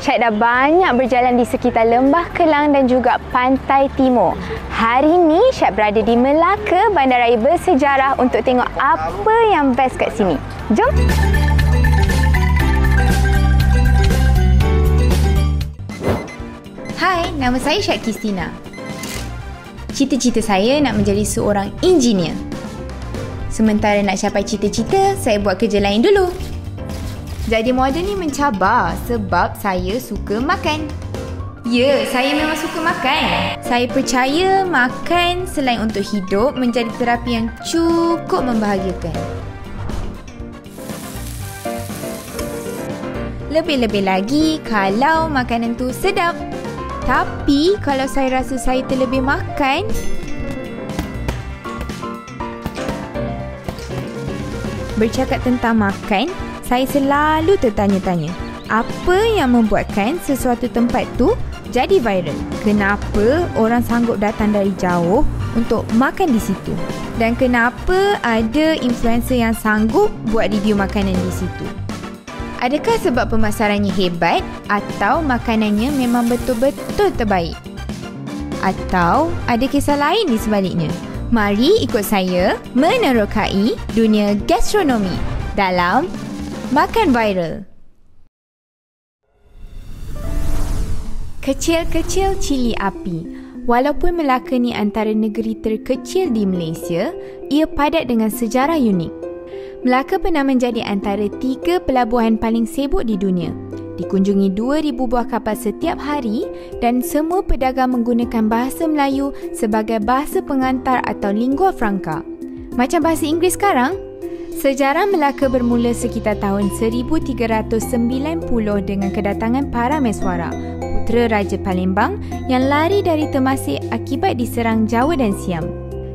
Syed dah banyak berjalan di sekitar Lembah Kelang dan juga Pantai Timur. Hari ini Syed berada di Melaka, bandaraya bersejarah untuk tengok apa yang best kat sini. Jom! Hai, nama saya Syed Kristina. Cita-cita saya nak menjadi seorang engineer. Sementara nak capai cita-cita, saya buat kerja lain dulu. Jadi model ni mencabar sebab saya suka makan. Ya, saya memang suka makan. Saya percaya makan selain untuk hidup menjadi terapi yang cukup membahagiakan. Lebih-lebih lagi kalau makanan tu sedap. Tapi kalau saya rasa saya terlebih makan, bercakap tentang makan, saya selalu tertanya-tanya, apa yang membuatkan sesuatu tempat tu jadi viral? Kenapa orang sanggup datang dari jauh untuk makan di situ? Dan kenapa ada influencer yang sanggup buat review makanan di situ? Adakah sebab pemasarannya hebat atau makanannya memang betul-betul terbaik? Atau ada kisah lain di sebaliknya? Mari ikut saya menerokai dunia gastronomi dalam Makan Viral. Kecil-kecil cili api. Walaupun Melaka ni antara negeri terkecil di Malaysia, ia padat dengan sejarah unik. Melaka pernah menjadi antara 3 pelabuhan paling sibuk di dunia. Dikunjungi 2,000 buah kapal setiap hari dan semua pedagang menggunakan bahasa Melayu sebagai bahasa pengantar atau lingua franca. Macam bahasa Inggeris sekarang. Sejarah Melaka bermula sekitar tahun 1390 dengan kedatangan para Meswara, putera Raja Palembang yang lari dari Temasek akibat diserang Jawa dan Siam.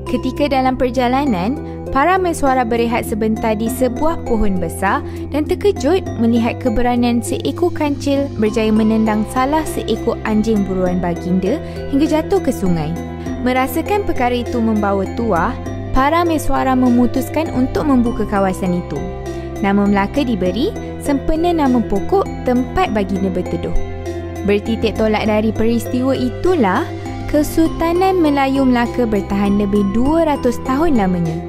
Ketika dalam perjalanan, para Meswara berehat sebentar di sebuah pohon besar dan terkejut melihat keberanian seekor kancil berjaya menendang salah seekor anjing buruan baginda hingga jatuh ke sungai. Merasakan perkara itu membawa tuah, para Meswara memutuskan untuk membuka kawasan itu. Nama Melaka diberi sempena nama pokok tempat baginda berteduh. Bertitik tolak dari peristiwa itulah, Kesultanan Melayu Melaka bertahan lebih 200 tahun lamanya.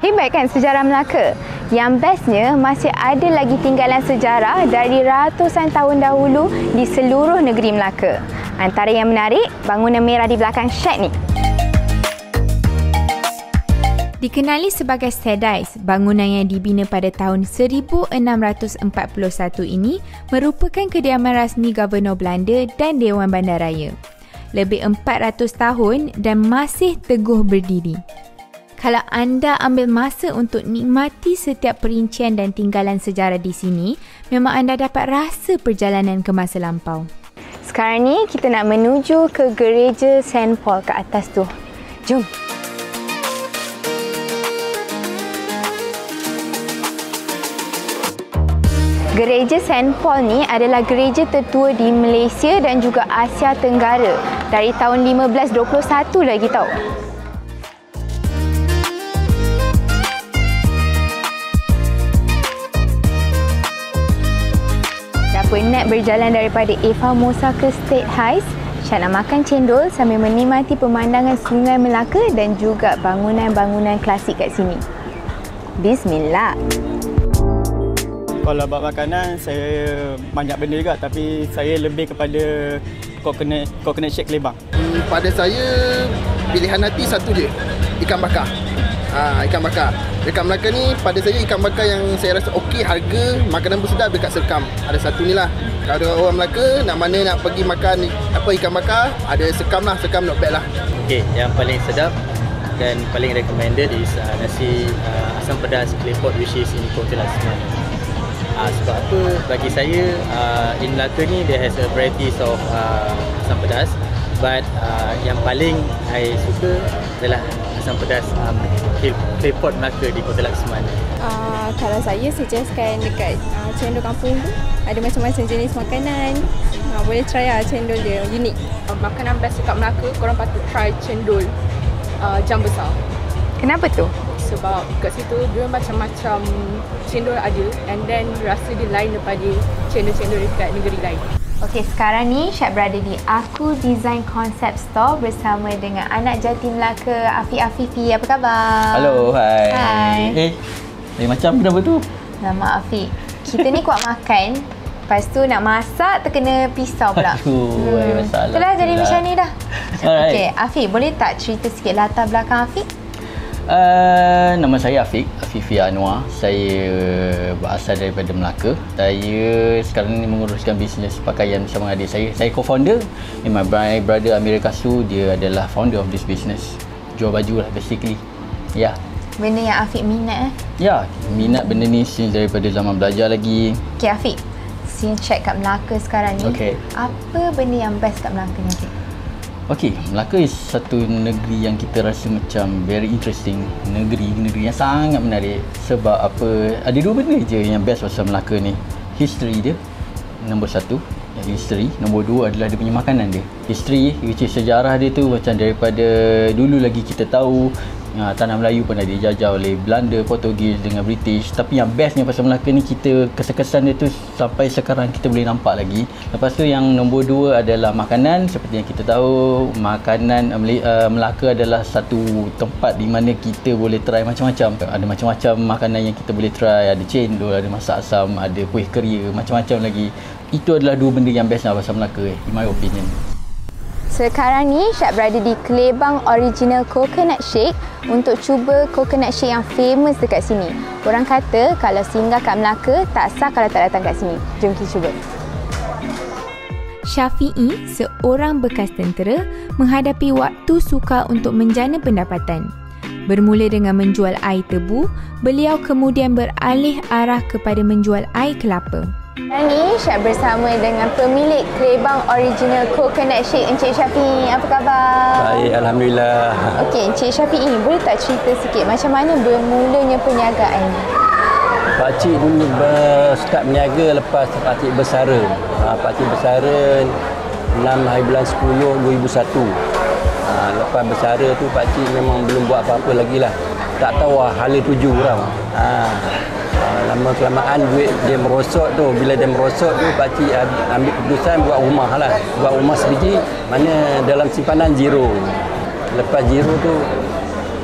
Hebat kan sejarah Melaka? Yang bestnya masih ada lagi tinggalan sejarah dari ratusan tahun dahulu di seluruh negeri Melaka. Antara yang menarik, bangunan merah di belakang Syed ni. Dikenali sebagai Sedais, bangunan yang dibina pada tahun 1641 ini merupakan kediaman rasmi Gubernur Belanda dan Dewan Bandaraya. Lebih 400 tahun dan masih teguh berdiri. Kalau anda ambil masa untuk nikmati setiap perincian dan tinggalan sejarah di sini, memang anda dapat rasa perjalanan ke masa lampau. Sekarang ni kita nak menuju ke gereja Saint Paul ke atas tu. Jom! Gereja Saint Paul ni adalah gereja tertua di Malaysia dan juga Asia Tenggara. Dari tahun 1521 lagi tau. Dah penat berjalan daripada Eva Mosa ke State Heights, Syed nak makan cendol sambil menikmati pemandangan Sungai Melaka dan juga bangunan-bangunan klasik kat sini. Bismillah! Kalau buat makanan, saya banyak benda juga, tapi saya lebih kepada coconut shake Kelebang. Pada saya, pilihan hati satu je, ikan bakar. Ikan bakar. Dekat Melaka ni, pada saya ikan bakar yang saya rasa okey, harga, makanan pun sedap dekat Serkam. Ada satu ni lah. Kalau orang Melaka nak pergi makan ikan bakar, ada Serkam lah, Serkam not bad lah. Okey, yang paling sedap dan paling recommended is nasi asam pedas claypot, which is in Kota Lasman. Sebab apa, bagi saya in Melaka ni there has a varieties of asam pedas, but yang paling saya suka adalah asam pedas claypot Melaka di Kota Lasman. Kalau saya suggestkan dekat cendol kampung tu, ada macam-macam jenis makanan. Boleh try lah, cendol dia unik. Makanan best dekat Melaka, korang patut try cendol jam besar. Kenapa tu? Sebab kat situ dia macam-macam cendol ada, and then rasa dia lain daripada cendol-cendol dekat negeri lain. Okey, sekarang ni Syed berada di Aku Design Concept Store bersama dengan anak jati Melaka Afiq Afifi. Apa khabar? Halo, hai. Hai. Macam kenapa tu? Nama Afiq. Kita ni kuat makan. Lepas tu nak masak terkena pisau pula. Aduh, masalah. Itulah jadi macam ni dah. Alright. Okey, Afiq, boleh tak cerita sikit latar belakang Afiq? Nama saya Afiq, Afifi Anwar. Saya berasal daripada Melaka. Saya sekarang ni menguruskan bisnes pakaian bersama adik saya. Saya co-founder. My brother Amir Kasu, dia adalah founder of this business. Jual baju lah basically. Ya. Benda yang Afiq minat Ya, minat benda ni since daripada zaman belajar lagi. Okey, Afiq. Since check kat Melaka sekarang ni, apa benda yang best kat Melaka ni, Afiq? Okey, Melaka is satu negeri yang kita rasa macam very interesting. Negeri yang sangat menarik. Sebab apa? Ada dua benda je yang best pasal Melaka ni. History dia, nombor satu. History. Nombor dua adalah dia punya makanan dia. History, which is sejarah dia tu macam daripada dulu lagi kita tahu. Tanah Melayu pernah dijajah oleh Belanda, Portugis dengan British. Tapi yang bestnya pasal Melaka ni, kita kesan-kesan dia tu sampai sekarang kita boleh nampak lagi. Lepas tu yang nombor dua adalah makanan. Seperti yang kita tahu, makanan Melaka adalah satu tempat di mana kita boleh try macam-macam. Ada macam-macam makanan yang kita boleh try. Ada cendol, ada masak asam, ada kuih keria, macam-macam lagi. Itu adalah dua benda yang best pasal Melaka, in my opinion. Sekarang ni Syed berada di Kelebang Original Coconut Shake untuk cuba coconut shake yang famous dekat sini. Orang kata kalau singgah kat Melaka tak sah kalau tak datang kat sini. Jom kita cuba. Syafi'i, seorang bekas tentera, menghadapi waktu sukar untuk menjana pendapatan. Bermula dengan menjual air tebu, beliau kemudian beralih arah kepada menjual air kelapa. Hari ni Syed bersama dengan pemilik Kelebang Original Coconut Shake, Encik Syafi'i. Apa khabar? Baik, Alhamdulillah. Okey, Encik Syafi'i, boleh tak cerita sikit macam mana bermulanya perniagaan ni? Pakcik dulu start berniaga lepas pakcik bersara. Pakcik bersara 6 hari bulan 10 2001. Lepas bersara tu pakcik memang belum buat apa-apa lagi lah. Tak tahu hala tuju tau. Lama kelamaan duit dia merosot tu. Bila dia merosot tu, pakcik ambil keputusan buat rumah lah. Buat rumah sebiji mana dalam simpanan zero. Lepas zero tu,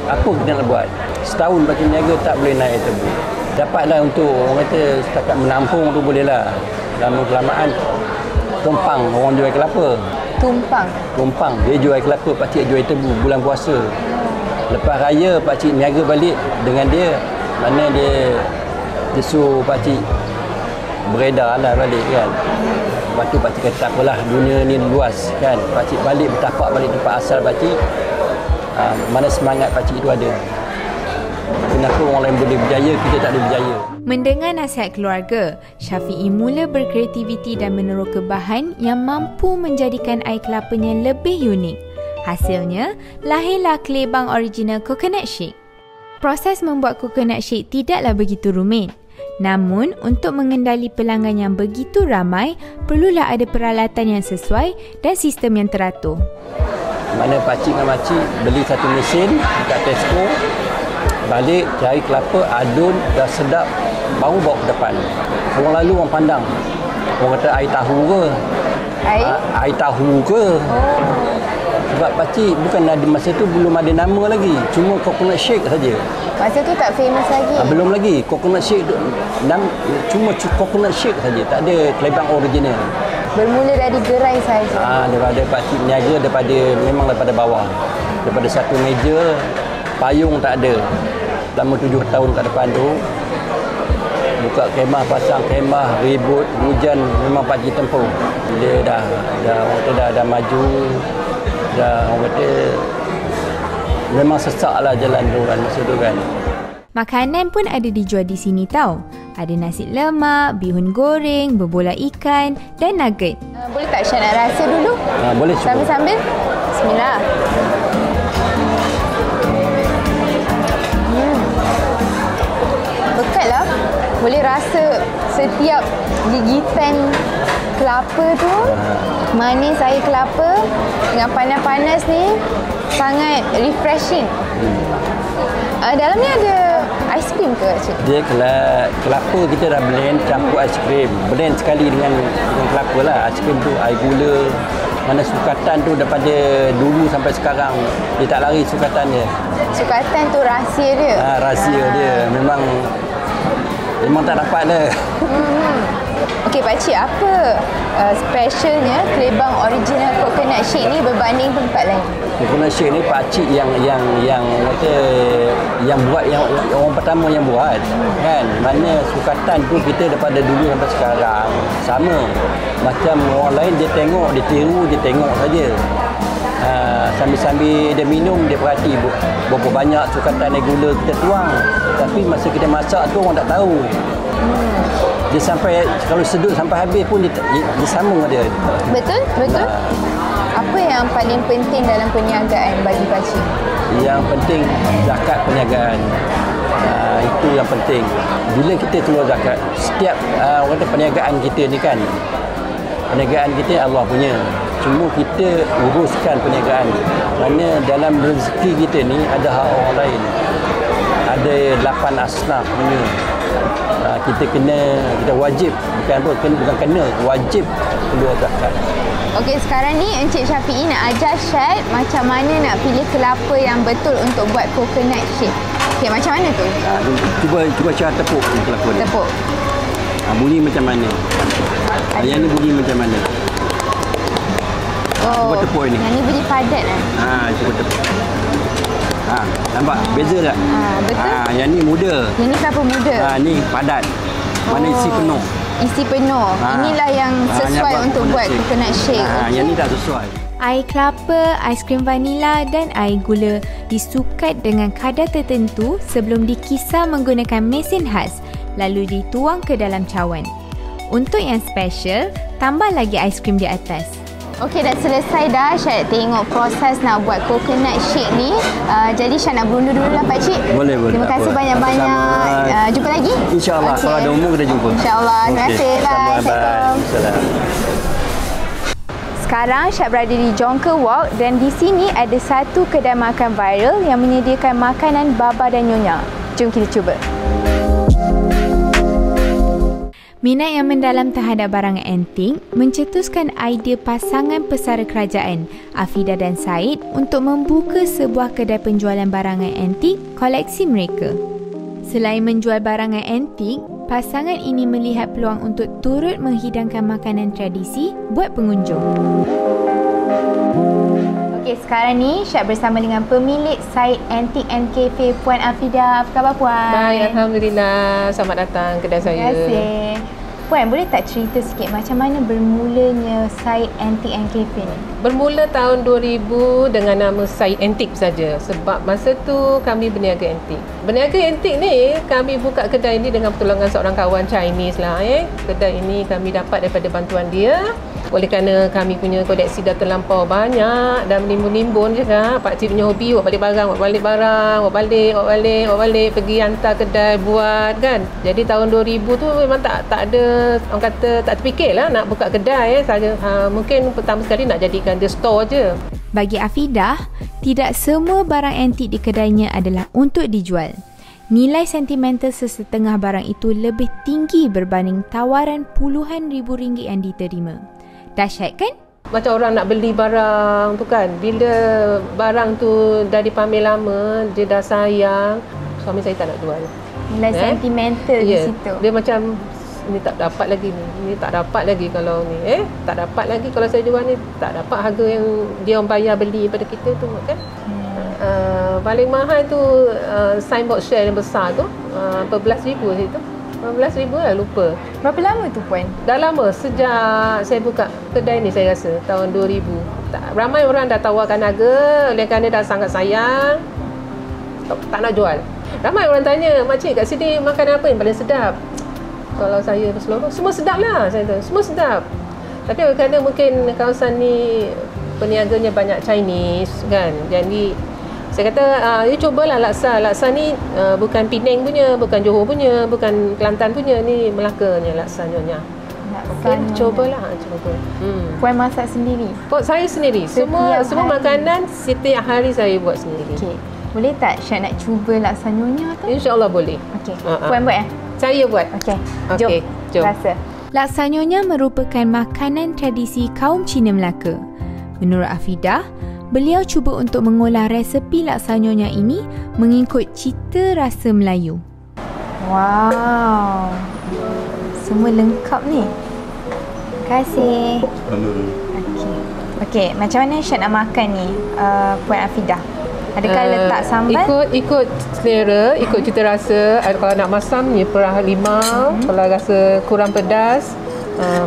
apa kita nak buat? Setahun pakcik berniaga tak boleh naik tebu. Dapatlah untuk orang kata setakat menampung tu boleh lah. Lama kelamaan tumpang orang jual kelapa. Tumpang dia jual kelapa, pakcik jual tebu bulan puasa. Lepas raya pakcik niaga balik dengan dia. Mana dia suruh pakcik beredar lah balik kan. Lepas tu pakcik kata tak apalah, dunia ni luas kan. Pakcik balik bertapak balik tempat asal pakcik. Mana semangat pakcik itu ada. Kenapa orang lain boleh berjaya, kita tak boleh berjaya. Mendengar nasihat keluarga, Syafi'i mula berkreativiti dan meneroka bahan yang mampu menjadikan air kelapanya lebih unik. Hasilnya, lahirlah Kelebang Original Coconut Shake. Proses membuat coconut shake tidaklah begitu rumit. Namun, untuk mengendali pelanggan yang begitu ramai, perlulah ada peralatan yang sesuai dan sistem yang teratur. Mana pakcik dengan makcik beli satu mesin dekat Tesco, balik cari kelapa, adun, dah sedap, baru bawa ke depan. Orang lalu orang pandang. Orang kata air tahu ke? Air tahu ke? Sebab pakcik bukan ada, masa tu belum ada nama lagi. Cuma coconut shake saja. Masa tu tak famous lagi? Belum lagi. Coconut shake cuma coconut shake saja. Tak ada Kelebang Original. Bermula dari gerai saja. Daripada pakcik berniaga memang daripada bawah. Daripada satu meja, payung tak ada. Selama 7 tahun kat depan tu, buka kemah, pasang kemah, ribut, hujan, memang pakcik tempuh. Bila dah maju, orang kata memang sesak lah jalan tu kan masa tu kan. Makanan pun ada dijual di sini tau. Ada nasi lemak, bihun goreng, berbola ikan dan nugget. Boleh tak Syed nak rasa dulu? Boleh. Sambil-sambil. Bismillah. Bekat lah. Boleh rasa setiap gigitan kelapa tu, manis air kelapa dengan panas-panas ni sangat refreshing. Dalam ni ada ais krim krim ke Cik? Dia kelapa kita dah blend campur aiskrim. Blend sekali dengan kelapa lah. Aiskrim tu air gula. Mana sukatan tu daripada dulu sampai sekarang. Dia tak lari sukatan dia. Sukatan tu rahsia dia? Rahsia dia. Memang tak dapat dah. Okey Pakcik, apa specialnya Kelebang Original Coconut Shake ni berbanding tempat lain? Coconut Shake ni pakcik yang buat, yang orang pertama yang buat kan. Mana sukatan tu kita daripada dulu sampai sekarang sama. Macam orang lain dia tengok, dia tiru, dia tengok saja. Sambil-sambil dia minum, dia perhati berapa banyak sukatan air gula kita tuang. Tapi masa kita masak tu orang tak tahu. Dia sampai, kalau sedut sampai habis pun dia sambung dia. Betul? Apa yang paling penting dalam perniagaan bagi Pakcik? Yang penting zakat perniagaan. Itu yang penting. Bila kita keluar zakat, setiap orang kata perniagaan kita ni kan, perniagaan kita Allah punya. Cuma kita uruskan perniagaan. Kerana dalam rezeki kita ni ada hak orang lain. Ada 8 asnaf punya. Kita wajib, bukan kena, wajib keluar zakat. Okey, sekarang ni Encik Syafiee nak ajar Syed macam mana nak pilih kelapa yang betul untuk buat coconut shake. Okey, macam mana tu? Cuba cara tepuk kelapa ni. Tepuk. Bunyi macam mana? Yang ni bunyi macam mana? Cuba tepuk ni. Yang ni bunyi padat kan? Cuba tepuk. Nampak? Beza tak? Betul. Yang ni muda. Yang ni kelapa muda. Ni padat. Mana isi penuh. Isi penuh. Inilah yang sesuai untuk buat coconut shake. Yang ni tak sesuai. Air kelapa, aiskrim vanila dan air gula disukat dengan kadar tertentu sebelum dikisar menggunakan mesin khas lalu dituang ke dalam cawan. Untuk yang special, tambah lagi aiskrim di atas. Okey, dah selesai dah Syed tengok proses nak buat coconut shake ni. Jadi Syed nak berundur dulu lah Pakcik. Boleh. Terima kasih banyak-banyak. Jumpa lagi? InsyaAllah. Kalau ada umur kita jumpa. InsyaAllah. Terima kasih. Bye. Assalamualaikum. Sekarang Syed berada di Jonker Walk dan di sini ada satu kedai makan viral yang menyediakan makanan baba dan nyonya. Jom kita cuba. Minat yang mendalam terhadap barangan antik mencetuskan idea pasangan pesara kerajaan, Afida dan Said, untuk membuka sebuah kedai penjualan barangan antik koleksi mereka. Selain menjual barangan antik, pasangan ini melihat peluang untuk turut menghidangkan makanan tradisi buat pengunjung. Okey, sekarang ni Syed bersama dengan pemilik Said Antique and Cafe, Puan Afida. Apa khabar Puan? Baik, Alhamdulillah. Selamat datang kedai saya. Terima kasih. Puan, boleh tak cerita sikit macam mana bermulanya Said Antique and Cafe ni? Bermula tahun 2000 dengan nama Said Antique saja. Sebab masa tu kami berniaga antik. Berniaga antik ni, kami buka kedai ni dengan pertolongan seorang kawan Chinese lah. Kedai ini kami dapat daripada bantuan dia. Oleh kerana kami punya koleksi dah terlampau banyak dan menimbun-nimbun juga. Pakcik punya hobi bawa balik barang, bawa balik, pergi hantar kedai buat kan. Jadi tahun 2000 tu memang tak ada, orang kata tak terfikirlah nak buka kedai saja. Mungkin pertama sekali nak jadikan dia store je. Bagi Afidah, tidak semua barang antik di kedainya adalah untuk dijual. Nilai sentimental sesetengah barang itu lebih tinggi berbanding tawaran puluhan ribu ringgit yang diterima. Dahsyat kan? Macam orang nak beli barang tu kan, bila barang tu dah dipamer lama, dia dah sayang, suami saya tak nak jual. Nilai sentimental di situ. Dia macam, ni tak dapat lagi ni tak dapat lagi kalau ni, tak dapat lagi kalau saya jual ni, tak dapat harga yang dia orang bayar beli pada kita tu kan. Paling mahal tu signboard share yang besar tu, 14,000 situ. 15,000 lah, lupa. Berapa lama tu Puan? Dah lama, sejak saya buka kedai ni saya rasa, tahun 2000. Ramai orang dah tawarkan harga, oleh kerana dah sangat sayang, tak nak jual. Ramai orang tanya, makcik kat sini makan apa yang paling sedap? Kalau saya berseluruh, semua sedap lah, saya tahu, semua sedap. Tapi oleh kerana mungkin kawasan ni peniaganya banyak Chinese kan, jadi saya kata, you cubalah laksa. Laksa ni bukan Penang punya, bukan Johor punya, bukan Kelantan punya. Ni Melakanya laksa nyonya. Okey, cubalah. Puan masak sendiri? Saya sendiri. Semua makanan setiap hari saya buat sendiri. Okay. Boleh tak Syed nak cuba laksa nyonya tu? InsyaAllah boleh. Okey. Puan buat Saya buat. Okey. Okey, jom. Rasa. Laksa nyonya merupakan makanan tradisi kaum Cina Melaka. Menurut Afidah, beliau cuba untuk mengolah resepi laksa nyonya ini mengikut cita rasa Melayu. Wow. Semua lengkap ni. Terima kasih. Okey, macam mana Syed nak makan ni, Puan Afidah? Adakah letak sambal? Ikut selera, ikut cita rasa. Kalau nak masam ni perah limau. Kalau rasa kurang pedas,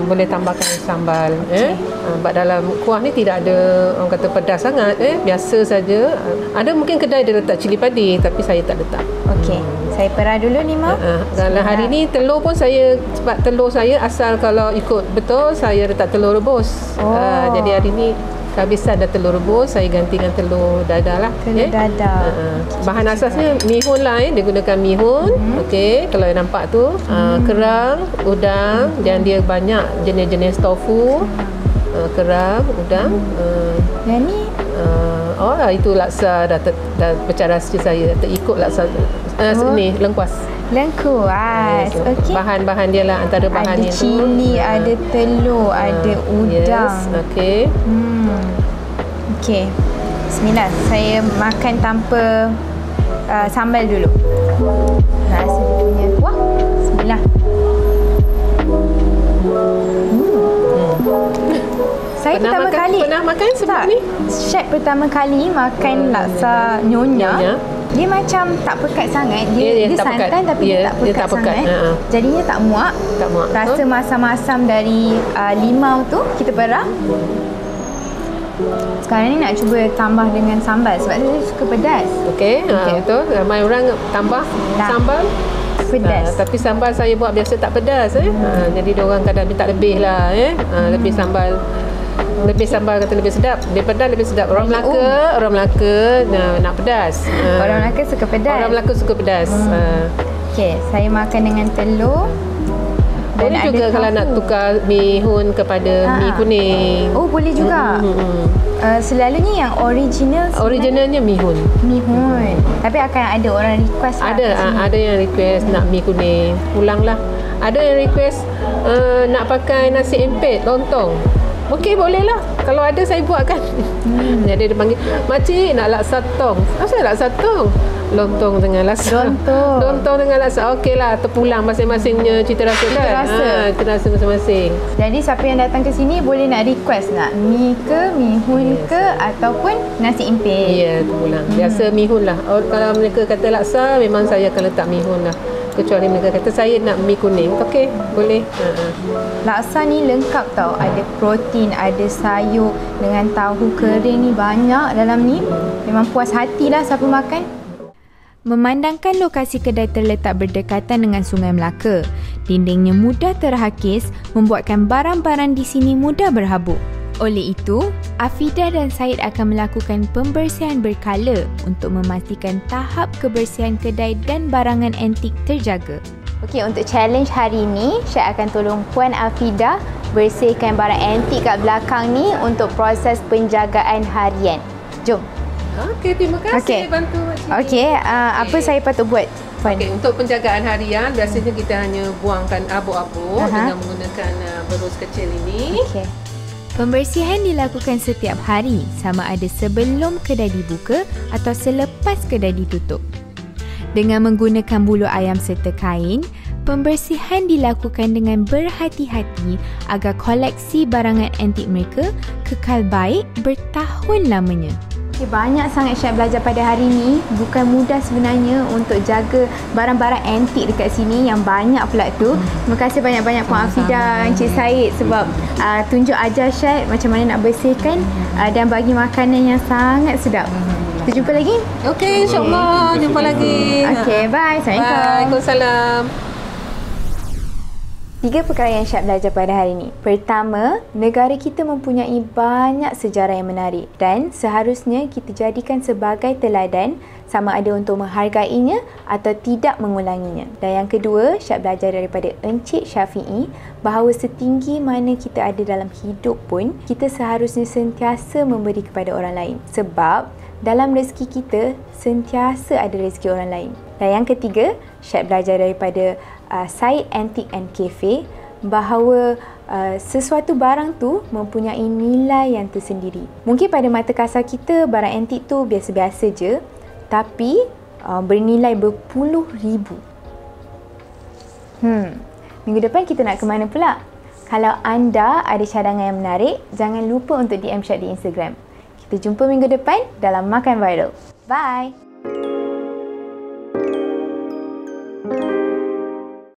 boleh tambahkan sambal. Sebab dalam kuah ni tidak ada orang kata pedas sangat. Biasa saja. Ada mungkin kedai dia letak cili padi, tapi saya tak letak. Okey, saya perah dulu limau. Kalau hari ni telur pun saya, sebab telur saya asal kalau ikut betul, saya letak telur rebus. Jadi hari ni kehabisan dah telur rebus, saya ganti dengan telur dadah lah. Telur dadah. Bahan asasnya mihun lah. Dia gunakan mihun. Okey, kalau yang nampak tu kerang, udang, dan dia banyak jenis-jenis tofu. Kerang, udang. Yang ni? Itu laksa dah pecah rahsia saya. Terikut laksa ni, lengkuas. Lengkuas. Okey. Bahan-bahan dia lah, antara bahan ada cili, ada telur, ada udang. Okey. Okey. Bismillah. Saya makan tanpa sambal dulu. Rasa dia punya kuah. Bismillah. Saya pertama kali pernah makan sebelum ni? Syed pertama kali makan laksa nyonya. Dia macam tak pekat sangat. Dia santan pekat. Tapi dia tak pekat sangat. Jadinya tak muak. Rasa masam-masam dari limau tu kita perah. Sekarang ni nak cuba tambah dengan sambal sebab saya suka pedas. Okey, betul. Ramai orang tambah sambal pedas. Tapi sambal saya buat biasa tak pedas. Jadi diorang kadang minta lebih lah. Lebih sambal. Lebih sambal kata lebih sedap. Dia pedas lebih sedap. Orang Melaka nak pedas. Orang Melaka suka pedas. Orang Melaka suka pedas. Okey, saya makan dengan telur. Boleh juga kalau nak tukar mihun kepada mi kuning. Oh, boleh juga. Selalunya yang originalnya mihun. Tapi akan ada orang request ada yang request nak mi kuning. Pulanglah. Ada yang request nak pakai nasi empit, lontong. Okey, boleh lah. Kalau ada saya buat kan. Jadi dia panggil, "Makcik nak laksa tong." Asal laksa tong? Lontong dengan laksa. Lontong dengan laksa. Okeylah, terpulang masing-masingnya cita rasa kan. Cita rasa masing-masing. Jadi siapa yang datang ke sini boleh nak request nak mi ke, mihun ke ataupun nasi empit. Ya, terpulang. Biasa mihun lah. Kalau mereka kata laksa, memang saya akan letak mihun lah. Kecuali mereka kata saya nak mi kuning. Okey, boleh. Laksa ni lengkap tau. Ada protein, ada sayur dengan tahu kering ni banyak dalam ni. Memang puas hatilah siapa makan. Memandangkan lokasi kedai terletak berdekatan dengan Sungai Melaka, dindingnya mudah terhakis membuatkan barang-barang di sini mudah berhabuk. Oleh itu, Afidah dan Syed akan melakukan pembersihan berkala untuk memastikan tahap kebersihan kedai dan barangan antik terjaga. Okey, untuk challenge hari ini, Syed akan tolong Puan Afidah bersihkan barang antik kat belakang ni untuk proses penjagaan harian. Jom. Okey, terima kasih bantu. Okey, apa saya patut buat? Okey, untuk penjagaan harian, biasanya kita hanya buangkan abuk-abuk dengan menggunakan berus kecil ini. Okey. Pembersihan dilakukan setiap hari, sama ada sebelum kedai dibuka atau selepas kedai ditutup. Dengan menggunakan bulu ayam serta kain, pembersihan dilakukan dengan berhati-hati agar koleksi barangan antik mereka kekal baik bertahun lamanya. Banyak sangat Syed belajar pada hari ini. Bukan mudah sebenarnya untuk jaga barang-barang antik dekat sini yang banyak pula tu. Terima kasih banyak-banyak Puan Afidah, Encik Syed sebab tunjuk ajar Syed macam mana nak bersihkan dan bagi makanan yang sangat sedap. Kita jumpa lagi? Okey, insyaAllah. Jumpa lagi. Okey, bye. Assalamualaikum. Waalaikumsalam. 3 perkara yang Syed belajar pada hari ini. Pertama, negara kita mempunyai banyak sejarah yang menarik dan seharusnya kita jadikan sebagai teladan sama ada untuk menghargainya atau tidak mengulanginya. Dan yang kedua, Syed belajar daripada Encik Syafi'i bahawa setinggi mana kita ada dalam hidup pun, kita seharusnya sentiasa memberi kepada orang lain. Sebab dalam rezeki kita sentiasa ada rezeki orang lain. Dan yang ketiga, Syed belajar daripada Syed Antique and Cafe bahawa sesuatu barang tu mempunyai nilai yang tersendiri. Mungkin pada mata kasar kita barang antik tu biasa-biasa je, tapi bernilai berpuluh ribu. Minggu depan kita nak ke mana pula? Kalau anda ada cadangan yang menarik, jangan lupa untuk DM Syed di Instagram. Kita jumpa minggu depan dalam Makan Viral. Bye!